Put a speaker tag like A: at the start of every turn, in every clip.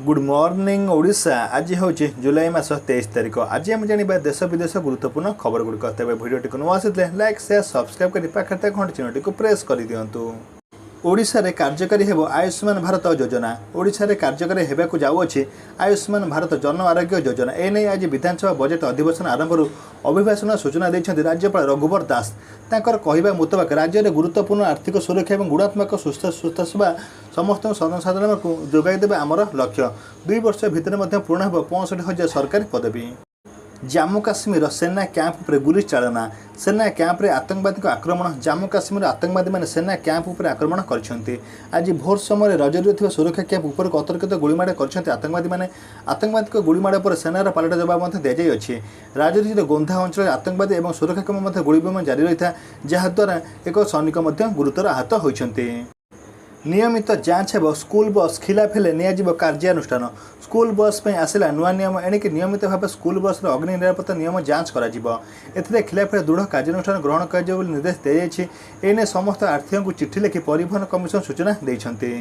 A: Good morning Odisha. आज हूँ जुलाई मास 23 तारिख। आज आम जाना देश विदेश गुरुत्वपूर्ण खबर गुड़िक। तेज भिडियो को नुआ आसी लाइक शेयर सब्सक्राइब कर पाखे घंटी चिन्हटी को प्रेस कर दिंतु। ओडिशा रे कार्यकारी हेबो आयुष्मान भारत योजना। ओडिशा रे कार्यकारी हेबाकु जाउअछि आयुष्मान भारत जन आरोग्य योजना। एने आज विधानसभा बजेट अधिवेशन आरंभ अभिभाषण सूचना देइछन्ति राज्यपाल रघुवर दास। तांकर कहवा मुताबिक राज्य में गुरुत्वपूर्ण आर्थिक सुरक्षा और गुणात्मक सुस्थ सेवा समस्त जनसाधारण को जोगाई देबा आमर लक्ष्य। 2 वर्ष भितर पूर्ण हो 65,000 सरकारी पदवी। जम्मू काश्मीर सेना कैंप पर गुली चालना। सेना कैंप रे आतंकवादी आक्रमण। जम्मू काश्मीर आतंकवादी मैंने सेना कैंप पर आक्रमण करछन्ति। आज भोर समय रजौरी सुरक्षा कैंप उपर अतर्कित गुड़ीमाड़ कर आतंकवादी मैंने। आतंकवादी गुड़ीमाड़ पर सेनार पालटा जवाब दिजाई। राजौरी गोंधा अंचल आतंकवादी और सुरक्षाकर्मी गुड़ीबम जारी रही था, जहाद्वारा एक सैनिक गुरुतर आहत होती। नियमित जांच हेब स्कूल बस खिलाफ हेले नियाजिब कार्यानुष्ठान। स्कूल बस पे आसला नुआ नियम। एणिक नियमित भाव स्कूल बस अग्नि निरापत्ता नियम जांच कर खिलाफ दृढ़ कार्यानुष्ठान ग्रहण कर निर्देश दी। एने समस्त आर्थियों को चिठी लिखि परिवहन कमिशन सूचना देइछन्ति।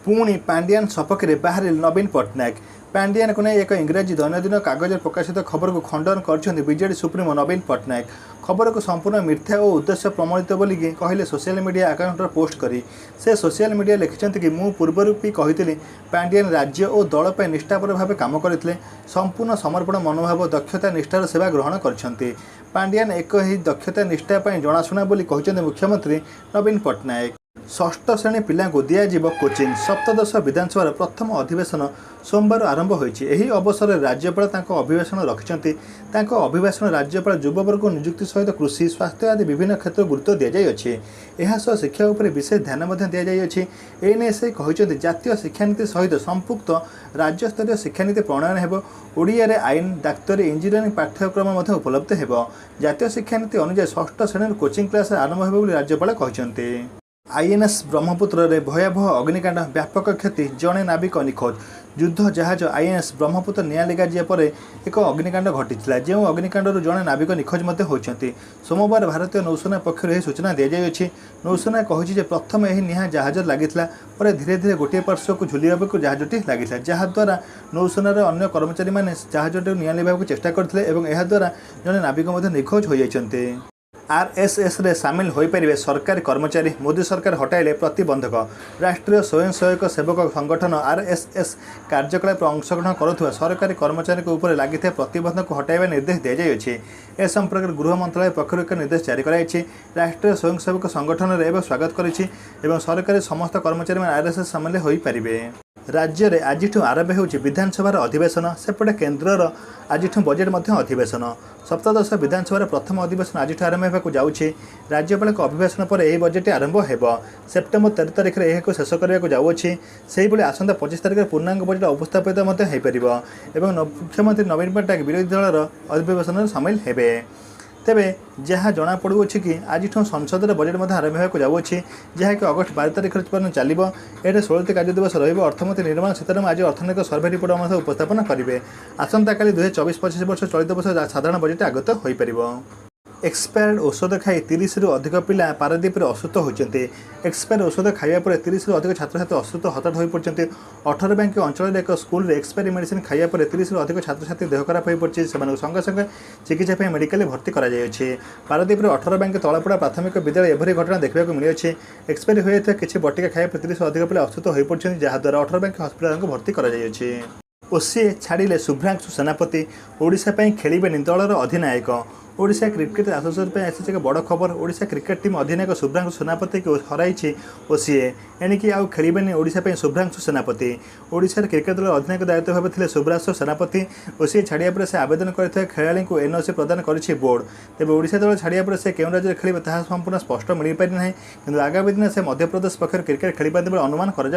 A: पुणी पांड्यान सपक्ष बाहर नवीन पट्टनायक। पांड्यान को नहीं एक इंग्राजी दैनंदिन कागज प्रकाशित खबर को खंडन कर बीजेडी सुप्रीमो नवीन पट्टनायक। खबर को संपूर्ण मिथ्या और उद्देश्य प्रमाणित बोली कहले सोशल मीडिया अकाउंट पोस्ट करी। से सोशल मीडिया लिखिं कि मु पूर्वर भी कही पांड्यान राज्य और दल पर निष्ठापर भाव काम करते संपूर्ण समर्पण मनोभाव दक्षता निष्ठार सेवा ग्रहण कर। पांड्यान एक ही दक्षता निष्ठा जनाशुना बोली कहते मुख्यमंत्री नवीन पट्टनायक। षष्ठ श्रेणी पिला को दिज्व कोचिंग। सप्तदश विधानसभा प्रथम अधिवेशन सोमवार आरंभ होती। अवसर में राज्यपाल अभिभाषण रखिंट। अभिभाषण राज्यपाल युववर्ग नियुक्ति सहित कृषि स्वास्थ्य आदि विभिन्न क्षेत्र गुरुत्व दी जाइए। यह शिक्षा उपर विशेष ध्यान दी जाइए। एने से कहते जातीय शिक्षानीति सहित संपुक्त राज्यस्तरीय शिक्षानीति प्रणयन हो। ओडिया आईन डाक्तरी इंजीनियरिंग पाठ्यक्रम उपलब्ध हो। जातीय शिक्षानीति अनुसार षष्ठ श्रेणी कोचिंग क्लास आरंभ हो राज्यपाल कहते। आईएनएस ब्रह्मपुत्र रे भयावह अग्निकांड व्यापक क्षति जड़े नाविक निखोज। युद्ध जहाज आईएनएस ब्रह्मपुत्र निआं लगा पर एक अग्निकांड घटी। जो अग्निकांड जड़े नाविक निखोज होती। सोमवार भारतीय नौसेना पक्षर यह सूचना दी जाइए। नौसेना कही प्रथम यह निआं जहाज लगी धीरे धीरे गोटे पार्श्व को झुलिया जहाजटी लगी, जहाद्वारा नौसेनार अन्य कर्मचारी मैंने जहाजटी निआं लिया चेष्टा करते। याद्वारा जड़े नाविक निखोज हो जाते। आरएसएस रे सामिल हो पारे सरकारी कर्मचारी। मोदी सरकार हटाइले प्रतिबंधक। राष्ट्रीय स्वयंसेवक सेवक संगठन आरएसएस कार्यकलाप अंशग्रहण करुवा सरकारी कर्मचारी उपर लगी प्रतिबंधक हटाइबा निर्देश दी जाइए। ए संपर्क गृह मंत्रालय पक्षर एक निर्देश जारी कराई। राष्ट्रीय स्वयंसेवक संगठन एवं स्वागत करिछि एवं सरकारी समस्त कर्मचारी आरएसएस सामिल हो पारे। राज्य में आज आरंभ हो विधानसभा अधिवेशन। सेपटे केन्द्रर आज बजेट अधिवेशन। सप्तदश विधानसभा प्रथम अधिवेशन आज आरंभ होगा जाऊँगी। राज्यपाल अभिभाषण पर यह बजेट आरंभ हो। सेप्टेम्बर 13 तारिख में यह शेष करने जाऊँगी। से आसंता 25 तारिख में पूर्णांग बजेट उपस्थापित हो। मुख्यमंत्री नवीन पट्टनायक विरोधी दलर अधिवेशन सामिल हेबे। तेबे जहाँ जना पड़ुछि कि आज संसद बजेट आरंभ होगा जाऊँगी, जहाँकि अगस्ट 12 तारिख चलो। ये 16 कार्य दिवस रर्थमंत्री निर्मला सीतारामन आज अर्थनैतिक सर्वे रिपोर्ट उपस्थापन करेंगे। आसंता काली 2024-25 वर्ष चलित वर्ष साधारण बजेट आगत हो पार। एक्सपायर्ड औषध खाई 30 रु अधिक पिला पारादीप असुस्थ होती। एक्सपायर औषध खाया पर 30 रु अधिक छात्र छात्री असुस्थ हताश हो पड़ते। 18 बैंक अंचल एक स्कूल एक्सपायरी मेडिसिन खाया पर 30 रु अधिक छात्र छात्री देह खराब हो पड़े। संगे संगे चिकित्सा मेडिकल भर्ती कर पारादीप 18 बैंक तलापड़ा प्राथमिक विद्यालय एभली घटना देखा मिली। एक्सपायरी होता किसी बटिका खाया पर 30 अधिक पिला असुस्थ हो पड़ते, जहाद्वारा 18 बैंक हस्पिटाल भर्ती कर ओसीए छाड़िले शुभ्रांशु सेनापति। ओडिशा खेलिबेनि दलर अधिनायक। ओडिशा क्रिकेट एसोसिएशन आसी एक बड़ खबर। ओडिशा क्रिकेट टीम अधिनायक शुभ्रांशु सेनापति को हराई ओसीए। एणिकी आउ खेलिबेनि ओडिशा शुभ्रांशु सेनापति। ओडिशा क्रिकेट दल अधिनायक दायित्व भाव थे शुभ्रांशु सेनापति। ओसीए छाड़िया पर से आवेदन करथिबा खेलाड़ी को एनओसी प्रदान करिछि बोर्ड। तेज ओडिशा दल छाड़िया पर से केउं राज्य खेलिबे ताहा संपूर्ण स्पष्ट मिल पारि नाही, किंतु आगामी दिन से मध्यप्रदेश पक्षर क्रिकेट खेलिबा अनुमान कर